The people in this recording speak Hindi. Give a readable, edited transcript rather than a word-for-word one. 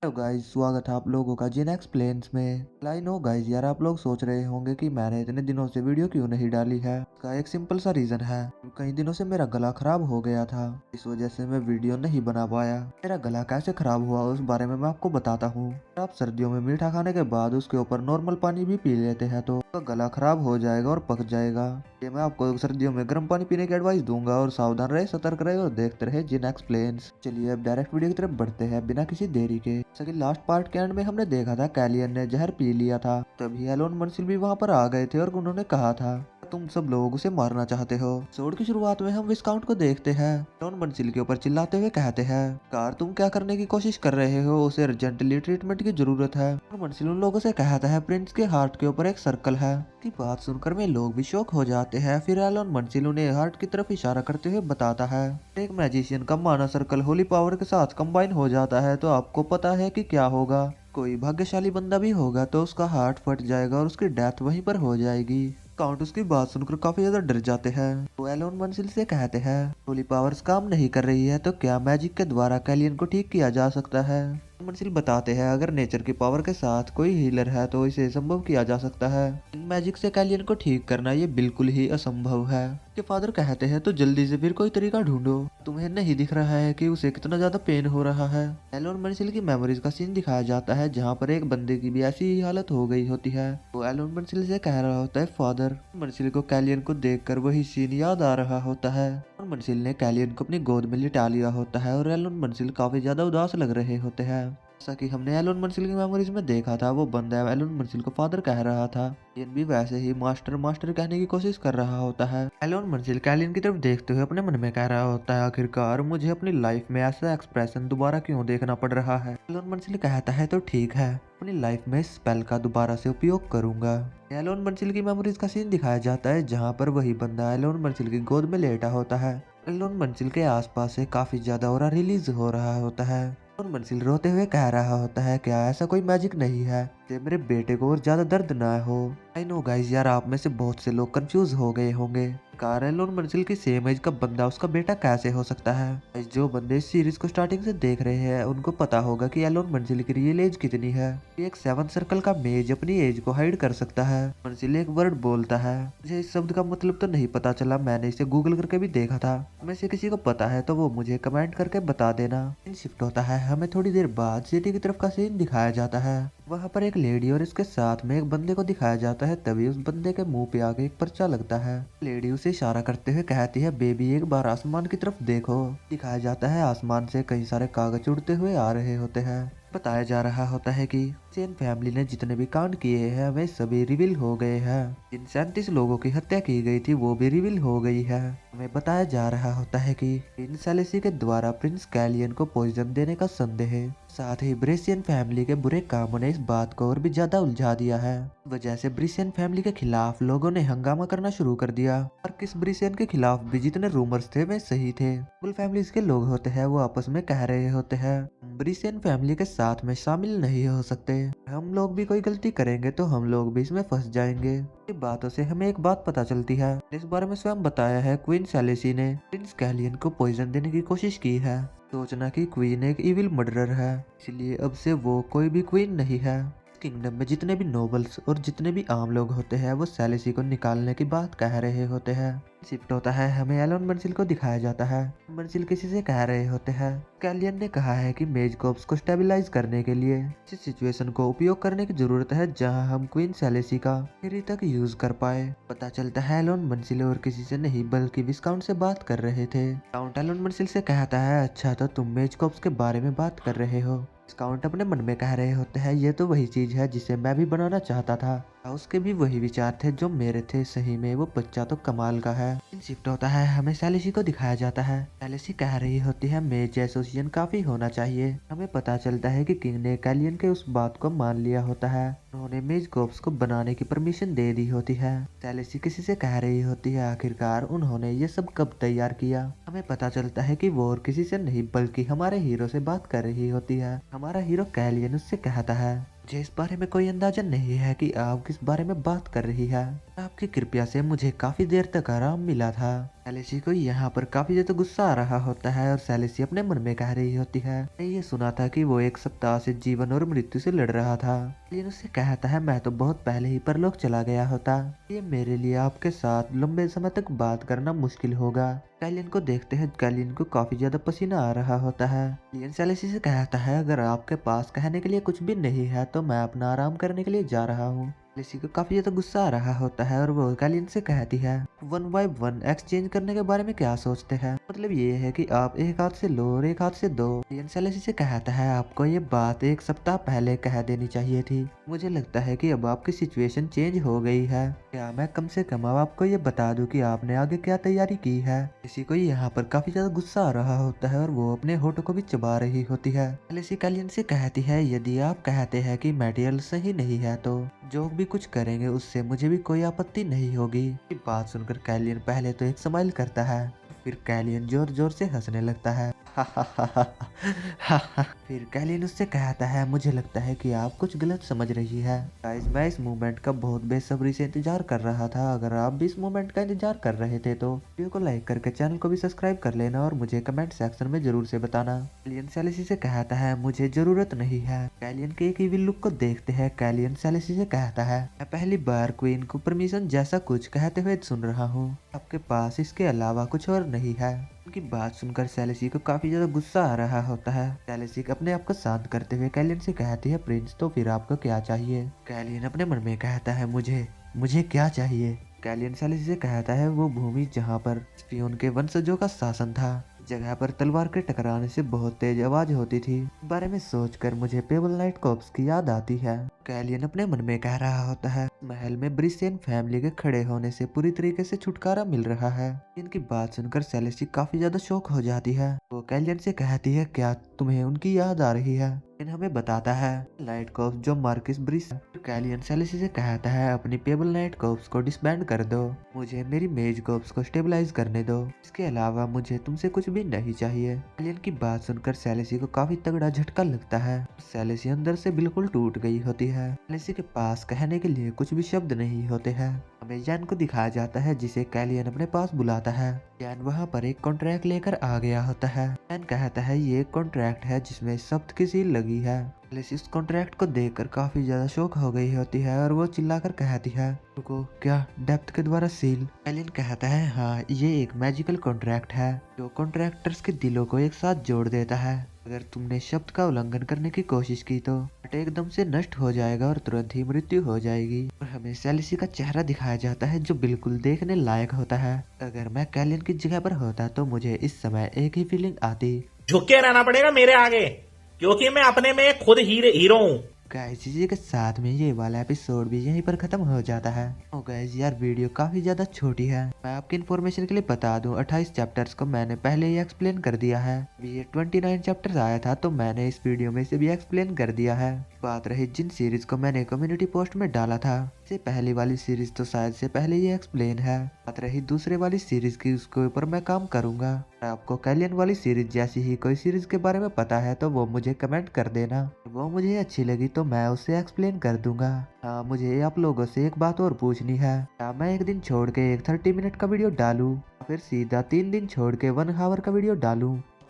हेलो गाइस, स्वागत है आप लोगों का जिन एक्सप्लेन्स में। आई नो गाइस, यार आप लोग सोच रहे होंगे कि मैंने इतने दिनों से वीडियो क्यों नहीं डाली है। इसका एक सिंपल सा रीजन है। कई दिनों से मेरा गला खराब हो गया था, इस वजह से मैं वीडियो नहीं बना पाया। मेरा गला कैसे खराब हुआ उस बारे में मैं आपको बताता हूँ। आप सर्दियों में मीठा खाने के बाद उसके ऊपर नॉर्मल पानी भी पी लेते हैं तो आपका गला खराब हो जाएगा और पक जाएगा। ये मैं आपको सर्दियों में गर्म पानी पीने की एडवाइस दूंगा और सावधान रहे, सतर्क रहे और देखते रहे जिन एक्सप्लेन्स। चलिए अब डायरेक्ट वीडियो की तरफ बढ़ते हैं बिना किसी देरी के। जैसा कि लास्ट पार्ट के एंड में हमने देखा था कैलियन ने जहर पी लिया था, तभी एलोन मंसिल भी वहां पर आ गए थे और उन्होंने कहा था तुम सब लोग उसे मारना चाहते हो। एपिसोड की शुरुआत में हम विस्काउंट को देखते हैं। एलोन मंसिल के ऊपर चिल्लाते हुए कहते हैं, कार तुम क्या करने की कोशिश कर रहे हो, उसे अर्जेंटली ट्रीटमेंट की जरूरत है। एलोन मंसिल उन लोगों से कहता है प्रिंस के हार्ट के ऊपर एक सर्कल है। की बात सुनकर वे लोग भी शॉक हो जाते हैं। फिर एलोन मंसिल उन्हें हार्ट की तरफ इशारा करते हुए बताता है, एक मैजिशियन का माना सर्कल होली पावर के साथ कंबाइन हो जाता है तो आपको पता है कि क्या होगा। कोई भाग्यशाली बंदा भी होगा तो उसका हार्ट फट जाएगा और उसकी डेथ वहीं पर हो जाएगी। काउंट उसकी बात सुनकर काफी ज्यादा डर जाते हैं। वो एलोन मंसिल से कहते हैं, होली पावर्स काम नहीं कर रही है तो क्या मैजिक के द्वारा कैलियन को ठीक किया जा सकता है। मंसिल बताते हैं, अगर नेचर की पावर के साथ कोई हीलर है तो इसे संभव किया जा सकता है। मैजिक से कैलियन को ठीक करना ये बिल्कुल ही असंभव है। के फादर कहते हैं तो जल्दी से फिर कोई तरीका ढूंढो। तुम्हें नहीं दिख रहा है कि उसे कितना ज्यादा पेन हो रहा है। एलोन मंसिल की मेमोरीज का सीन दिखाया जाता है जहाँ पर एक बंदे की भी ऐसी ही हालत हो गई होती है। वो एलोन मंसिल से कह रहा होता है फादर। मंसिल को कैलियन को देखकर वही सीन याद आ रहा होता है और मंसिल ने कैलियन को अपनी गोद में लिटा लिया होता है और एलोन मंसिल काफी ज्यादा उदास लग रहे होते हैं। जैसा कि हमने एलोन मंसिल की मेमोरीज में देखा था, वो बंदा एलोन मंसिल को फादर कह रहा था। कैलियन भी वैसे ही मास्टर मास्टर कहने की कोशिश कर रहा होता है। एलोन मंसिल कैलियन की तरफ देखते हुए अपने मन में कह रहा होता है, आखिरकार मुझे अपनी लाइफ में ऐसा एक्सप्रेशन दोबारा क्यों देखना पड़ रहा है। एलोन मंसिल कहता है तो ठीक है, अपनी लाइफ में इस स्पेल का दोबारा से उपयोग करूंगा। एलोन मंसिल की मेमोरीज का सीन दिखाया जाता है जहाँ पर वही बंदा एलोन मंसिल की गोद में लेटा होता है। एलोन मंसिल के आसपास से काफी ज्यादा ऑरा रिलीज हो रहा होता है और मंसिल रोते हुए कह रहा होता है, क्या ऐसा कोई मैजिक नहीं है कि मेरे बेटे को और ज्यादा दर्द ना हो। आई नो गाइस, यार आप में से बहुत से लोग कंफ्यूज हो गए होंगे, कार एलोन मंसिल की सेम एज का बंदा उसका बेटा कैसे हो सकता है। Guys, जो बंदे इस सीरीज को स्टार्टिंग से देख रहे हैं उनको पता होगा कि एलोन मंसिल की रियल एज कितनी है। एक 7 सर्कल का मेज अपनी एज को हाइड कर सकता है। मंसिल एक वर्ड बोलता है, मुझे इस शब्द का मतलब तो नहीं पता चला, मैंने इसे गूगल करके भी देखा था। में से किसी को पता है तो वो मुझे कमेंट करके बता देना। शिफ्ट होता है, हमें थोड़ी देर बाद सिटी की तरफ का सीन दिखाया जाता है। वहाँ पर एक लेडी और इसके साथ में एक बंदे को दिखाया जाता है, तभी उस बंदे के मुंह पे आके एक पर्चा लगता है। लेडी उसे इशारा करते हुए कहती है, बेबी एक बार आसमान की तरफ देखो। दिखाया जाता है आसमान से कई सारे कागज उड़ते हुए आ रहे होते हैं। बताया जा रहा होता है कि सेन फैमिली ने जितने भी कांड किए हैं वे सभी रिवील हो गए हैं। जिन 37 लोगों की हत्या की गई थी वो भी रिवील हो गई है। हमें बताया जा रहा होता है कि प्रिंस सेलेसी के द्वारा प्रिंस कैलियन को पॉइजन देने का संदेह है। साथ ही ब्रेसियन फैमिली के बुरे कामों ने इस बात को और भी ज्यादा उलझा दिया है। वजह से ब्रिसियन फैमिली के खिलाफ लोगों ने हंगामा करना शुरू कर दिया और किस ब्रिसियन के खिलाफ भी जितने रूमर्स थे वे सही थे। फुल फैमिलीज के लोग होते हैं वो आपस में कह रहे होते हैं, ब्रिसियन फैमिली के साथ में शामिल नहीं हो सकते, हम लोग भी कोई गलती करेंगे तो हम लोग भी इसमें फंस जाएंगे। इन बातों से हमें एक बात पता चलती है, इस बारे में स्वयं बताया है क्वीन सेलेसी ने प्रिंस कैलियन को पॉइजन देने की कोशिश की है। सोचना कि क्वीन एक इविल मर्डरर है, इसलिए अब से वो कोई भी क्वीन नहीं है। किंगडम में जितने भी नोबल्स और जितने भी आम लोग होते हैं वो सेलेसी को निकालने की बात कह रहे होते हैं। शिफ्ट होता है, हमें एलोन मंसिल को दिखाया जाता है। मंसिल किसी से कह रहे होते हैं, कैलियन ने कहा है कि मेज कॉप्स को स्टेबलाइज करने के लिए इस सिचुएशन को उपयोग करने की जरूरत है जहां हम क्वीन सेलेसी का फिर तक यूज कर पाए। पता चलता है एलोन मंसिल और किसी से नहीं बल्कि विस्काउंट से बात कर रहे थे। काउंट एलोन मंसिल से कहता है, अच्छा तो तुम मेज कॉप्स के बारे में बात कर रहे हो। काउंट अपने मन में कह रहे होते हैं, ये तो वही चीज है जिसे मैं भी बनाना चाहता था। उसके भी वही विचार थे जो मेरे थे, सही में वो बच्चा तो कमाल का है। शिफ्ट होता है, हमें सेलेसी को दिखाया जाता है। सेलेसी कह रही होती है, मेज एसोसिएशन काफी होना चाहिए। हमें पता चलता है कि किंग ने कैलियन के उस बात को मान लिया होता है, उन्होंने मेज कॉप्स को बनाने की परमिशन दे दी होती है। सेलेसी किसी से कह रही होती है, आखिरकार उन्होंने ये सब कब तैयार किया। हमें पता चलता है कि वो और किसी से नहीं बल्कि हमारे हीरो से बात कर रही होती है। हमारा हीरो कैलियन उससे कहता है, मुझे इस बारे में कोई अंदाजा नहीं है कि आप किस बारे में बात कर रही है। आपकी कृपया से मुझे काफी देर तक आराम मिला था। सैलिसी को यहाँ पर काफी ज्यादा गुस्सा आ रहा होता है और सैलिसी अपने मन में कह रही होती है, मैंने ये सुना था कि वो एक सप्ताह से जीवन और मृत्यु से लड़ रहा था, लेकिन उससे कहता है मैं तो बहुत पहले ही परलोक चला गया होता। ये मेरे लिए आपके साथ लंबे समय तक बात करना मुश्किल होगा। कैलियन को देखते हैं कैलियन को काफी ज्यादा पसीना आ रहा होता है। कैलियन सैलिसी से कहता है अगर आपके पास कहने के लिए कुछ भी नहीं है तो मैं अपना आराम करने के लिए जा रहा हूँ। सैलिसी को काफी ज्यादा गुस्सा आ रहा होता है और वो कैलियन से कहती है 1 by 1 एक्सचेंज करने के बारे में क्या सोचते हैं, मतलब ये है कि आप एक हाथ से लो और एक हाथ से दो। कैलियन सैलिसी से कहता है आपको ये बात एक सप्ताह पहले कह देनी चाहिए थी। मुझे लगता है कि अब आपकी सिचुएशन चेंज हो गई है। क्या मैं कम से कम अब आपको ये बता दूं कि आपने आगे क्या तैयारी की है। किसी को यहाँ पर काफी ज्यादा गुस्सा आ रहा होता है और वो अपने होठों को भी चबा रही होती है। एलिसी कैलियन से कहती है यदि आप कहते हैं कि मटेरियल सही नहीं है तो जो भी कुछ करेंगे उससे मुझे भी कोई आपत्ति नहीं होगी। ये बात सुनकर कैलियन पहले तो एक स्माइल करता है, फिर कैलियन जोर जोर से हंसने लगता है। फिर कैलियन उससे कहता है मुझे लगता है कि आप कुछ गलत समझ रही है। गाइस मैं इस मोमेंट का बहुत बेसब्री से इंतजार कर रहा था। अगर आप भी इस मोमेंट का इंतजार कर रहे थे तो वीडियो को लाइक करके चैनल को भी सब्सक्राइब कर लेना और मुझे कमेंट सेक्शन में जरूर से बताना। कैलियन सैलिसी से कहता है मुझे जरूरत नहीं है। कैलियन के एक इविल लुक को देखते हैं कैलियन सैलिसी से कहता है मैं पहली बार क्वीन को परमिशन जैसा कुछ कहते हुए सुन रहा हूँ, आपके पास इसके अलावा कुछ और नहीं है। उनकी बात सुनकर सैलिसी को काफी ज्यादा गुस्सा आ रहा होता है। सैलिसी अपने आप को शांत करते हुए कैलियन से कहती है प्रिंस तो फिर आपको क्या चाहिए। कैलियन अपने मन में कहता है मुझे क्या चाहिए। कैलियन सैलिसी से कहता है वो भूमि जहाँ पर स्पियोन के वंशजों का शासन था, जगह पर तलवार के टकराने से बहुत तेज आवाज होती थी। इस बारे में सोचकर मुझे पेबल नाइट कॉर्प्स की याद आती है। कैलियन अपने मन में कह रहा होता है महल में ब्रिसेन फैमिली के खड़े होने से पूरी तरीके से छुटकारा मिल रहा है। इनकी बात सुनकर सैलिसी काफी ज्यादा शौक हो जाती है। वो कैलियन से कहती है क्या तुम्हें उनकी याद आ रही है। हमें बताता है नाइट कॉर्प्स जो मार्किस ब्रिस। कैलियन सैलिसी से कहता है अपनी पेबल नाइट कॉर्प्स को डिसबैंड कर दो, मुझे मेरी मेज कॉर्प्स को स्टेबलाइज करने दो, इसके अलावा मुझे तुमसे कुछ भी नहीं चाहिए। कैलियन की बात सुनकर सैलिसी को काफी तगड़ा झटका लगता है। सैलिसी अंदर से बिल्कुल टूट गई होती है। सैलिसी के पास कहने के लिए कुछ भी शब्द नहीं होते हैं। हमें जैन को दिखाया जाता है जिसे कैलियन अपने पास बुलाता है। जैन वहाँ पर एक कॉन्ट्रैक्ट लेकर आ गया होता है। जैन कहता है ये एक कॉन्ट्रैक्ट है जिसमें शब्द की सील लगी है। सैलिसी इस कॉन्ट्रैक्ट को देखकर काफी ज्यादा शौक हो गई होती है और वो चिल्लाकर कहती है रुको क्या डेप्थ के द्वारा सील। कैलियन कहता है हाँ ये एक मैजिकल कॉन्ट्रैक्ट है जो कॉन्ट्रैक्टर्स के दिलों को एक साथ जोड़ देता है। अगर तुमने शब्द का उल्लंघन करने की कोशिश की तो एकदम से नष्ट हो जाएगा और तुरंत ही मृत्यु हो जाएगी। और हमें सैलिसी का चेहरा दिखाया जाता है जो बिल्कुल देखने लायक होता है। अगर मैं कैलियन की जगह पर होता तो मुझे इस समय एक ही फीलिंग आती, झुक के रहना पड़ेगा मेरे आगे, क्योंकि मैं अपने में खुद हीरो हूँ। गाइस इसी के साथ में ये वाला एपिसोड भी यहीं पर खत्म हो जाता है। ओ गाइस यार वीडियो काफी ज्यादा छोटी है। मैं आपकी इन्फॉर्मेशन के लिए बता दूं 28 चैप्टर्स को मैंने पहले ही एक्सप्लेन कर दिया है। ये 29 चैप्टर्स आया था तो मैंने इस वीडियो में से भी एक्सप्लेन कर दिया है। बात रही जिन सीरीज को मैंने कम्युनिटी पोस्ट में डाला था, से पहली वाली सीरीज तो शायद से पहले ही एक्सप्लेन है। बात रही दूसरे वाली सीरीज की, उसके ऊपर मैं काम करूंगा। आपको कैलियन वाली सीरीज जैसी ही कोई सीरीज के बारे में पता है तो वो मुझे कमेंट कर देना, वो मुझे अच्छी लगी तो मैं उसे एक्सप्लेन कर दूंगा। हाँ मुझे आप लोगों से एक बात और पूछनी है, क्या मैं एक दिन छोड़ के एक 30 मिनट का वीडियो डालूं फिर सीधा 3 दिन छोड़ के 1 आवर का वीडियो डालूं।